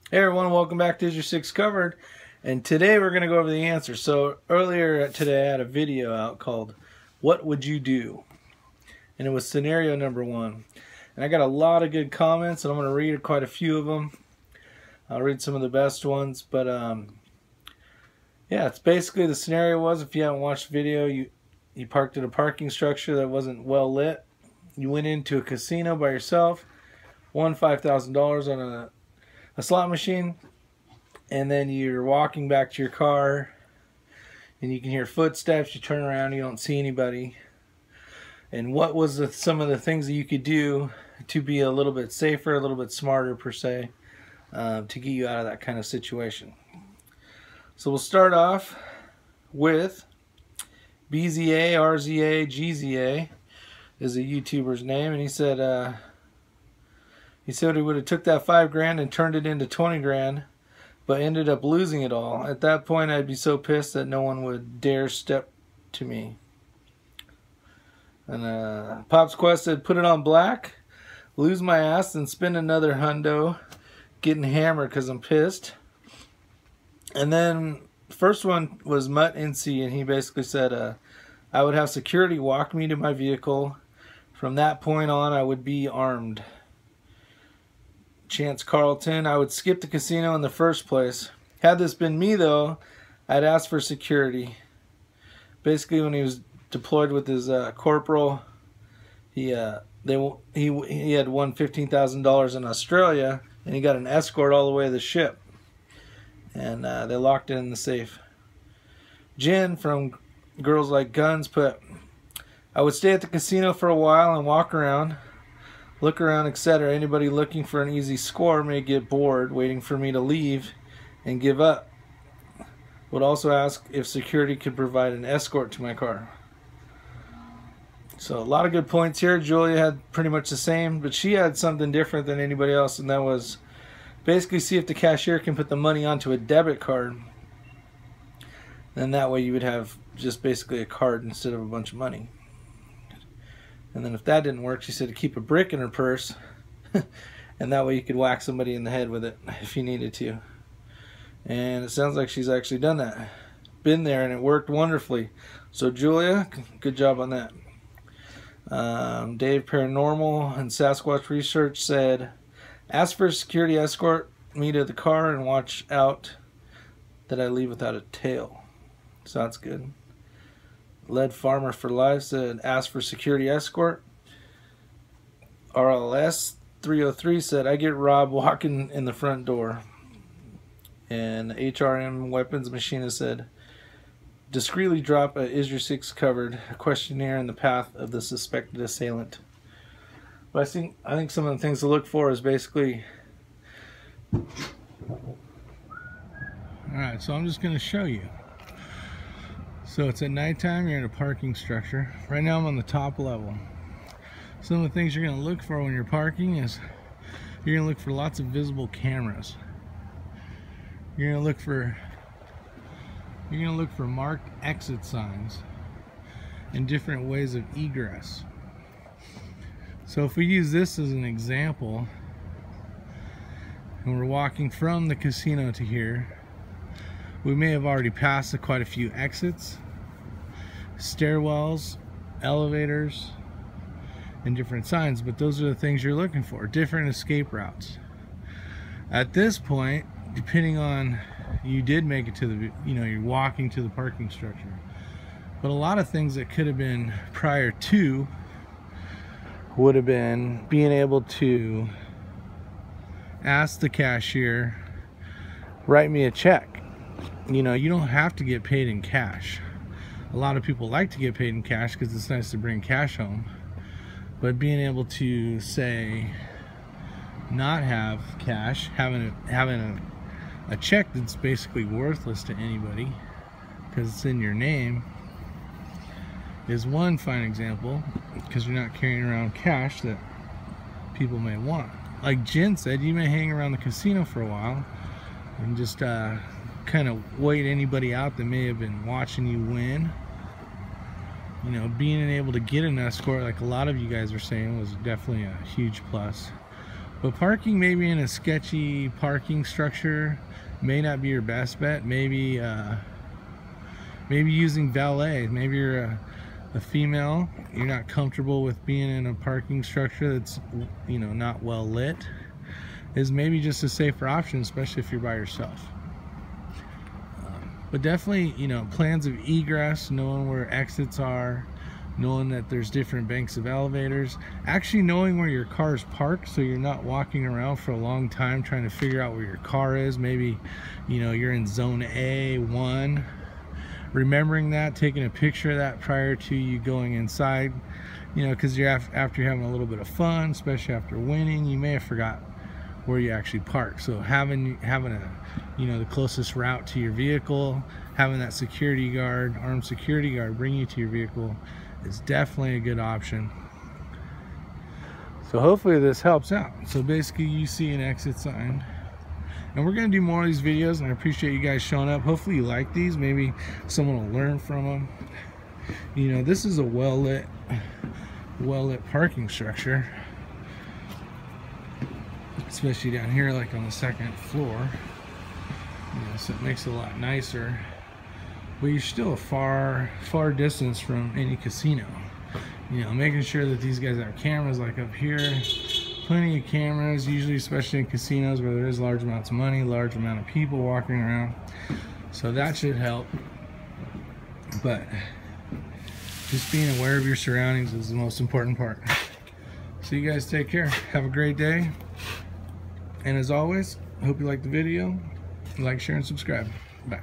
Hey everyone, welcome back to Is Your Six Covered? And today we're going to go over the answer. So earlier today I had a video out called What Would You Do? And it was scenario number 1. And I got a lot of good comments and I'm going to read quite a few of them. I'll read some of the best ones. But yeah, it's basically the scenario was, if you haven't watched the video, you parked at a parking structure that wasn't well lit. You went into a casino by yourself, won $5,000 on a slot machine, and then you're walking back to your car and you can hear footsteps. You turn around, you don't see anybody. And what was some of the things that you could do to be a little bit safer, a little bit smarter per se, to get you out of that kind of situation? So we'll start off with BZA, RZA, GZA is a YouTuber's name, and he said he would have took that $5 and turned it into 20 grand, but ended up losing it all. At that point, I'd be so pissed that no one would dare step to me. And Pops Quest said, put it on black, lose my ass, and spend another hundo getting hammered because I'm pissed. And then first one was Mutt NC, and he basically said, I would have security walk me to my vehicle. From that point on, I would be armed. Chance Carlton, I would skip the casino in the first place. Had this been me though, I'd ask for security. Basically, when he was deployed with his corporal, he had won $15,000 in Australia, and he got an escort all the way to the ship, and they locked it in the safe. Jen from Girls Like Guns put, I would stay at the casino for a while and walk around, look around, etc. Anybody looking for an easy score may get bored waiting for me to leave and give up. Would also ask if security could provide an escort to my car. So a lot of good points here. Julia had pretty much the same, but she had something different than anybody else, and that was basically see if the cashier can put the money onto a debit card. Then that way you would have just basically a card instead of a bunch of money. And then if that didn't work, she said to keep a brick in her purse, and that way you could whack somebody in the head with it if you needed to. And it sounds like she's actually done that. Been there, and it worked wonderfully. So Julia, good job on that. Dave Paranormal and Sasquatch Research said, ask for a security escort me to the car and watch out that I leave without a tail. So that's good. Lead Farmer for Life said, ask for security escort. RLS 303 said, I get robbed walking in the front door. And HRM Weapons Machinist said, discreetly drop a Is Your Six Covered questionnaire in the path of the suspected assailant. But I think some of the things to look for is basically... Alright, so I'm just going to show you. So it's at nighttime, you're in a parking structure. Right now I'm on the top level. Some of the things you're going to look for when you're parking is you're going to look for lots of visible cameras. You're going to look for marked exit signs and different ways of egress. So if we use this as an example, and we're walking from the casino to here, we may have already passed quite a few exits, stairwells, elevators, and different signs, but those are the things you're looking for, different escape routes. At this point, depending on, you did make it to the, you're walking to the parking structure, but a lot of things that could have been prior to would have been being able to ask the cashier, write me a check. You don't have to get paid in cash. A lot of people like to get paid in cash because it's nice to bring cash home, but being able to say not have cash, having a check that's basically worthless to anybody because it's in your name, is one fine example, because you're not carrying around cash that people may want. Like Jen said, you may hang around the casino for a while and just kind of wait anybody out that may have been watching you win. Being able to get an escort, like a lot of you guys are saying, was definitely a huge plus. But parking maybe in a sketchy parking structure may not be your best bet. Maybe using valet. Maybe you're a female, you're not comfortable with being in a parking structure that's, you know, not well lit, is maybe just a safer option, especially if you're by yourself. But definitely, you know, plans of egress, knowing where exits are, knowing that there's different banks of elevators, actually knowing where your car is parked so you're not walking around for a long time trying to figure out where your car is. Maybe, you know, you're in zone A1. Remembering that, taking a picture of that prior to you going inside, you know, because after you're having a little bit of fun, especially after winning, you may have forgot where you actually park. So having a, you know, the closest route to your vehicle, having that security guard, armed security guard, bring you to your vehicle is definitely a good option. So hopefully this helps out. So basically, you see an exit sign. And we're going to do more of these videos, and I appreciate you guys showing up. Hopefully you like these. Maybe someone will learn from them. You know, this is a well-lit parking structure. Especially down here, like on the second floor. You know, so it makes it a lot nicer. But you're still a far distance from any casino. You know, making sure that these guys have cameras like up here. Plenty of cameras, usually, especially in casinos where there is large amounts of money, large amount of people walking around. So that should help. But just being aware of your surroundings is the most important part. So you guys take care. Have a great day. And as always, I hope you liked the video. Like, share, and subscribe. Bye.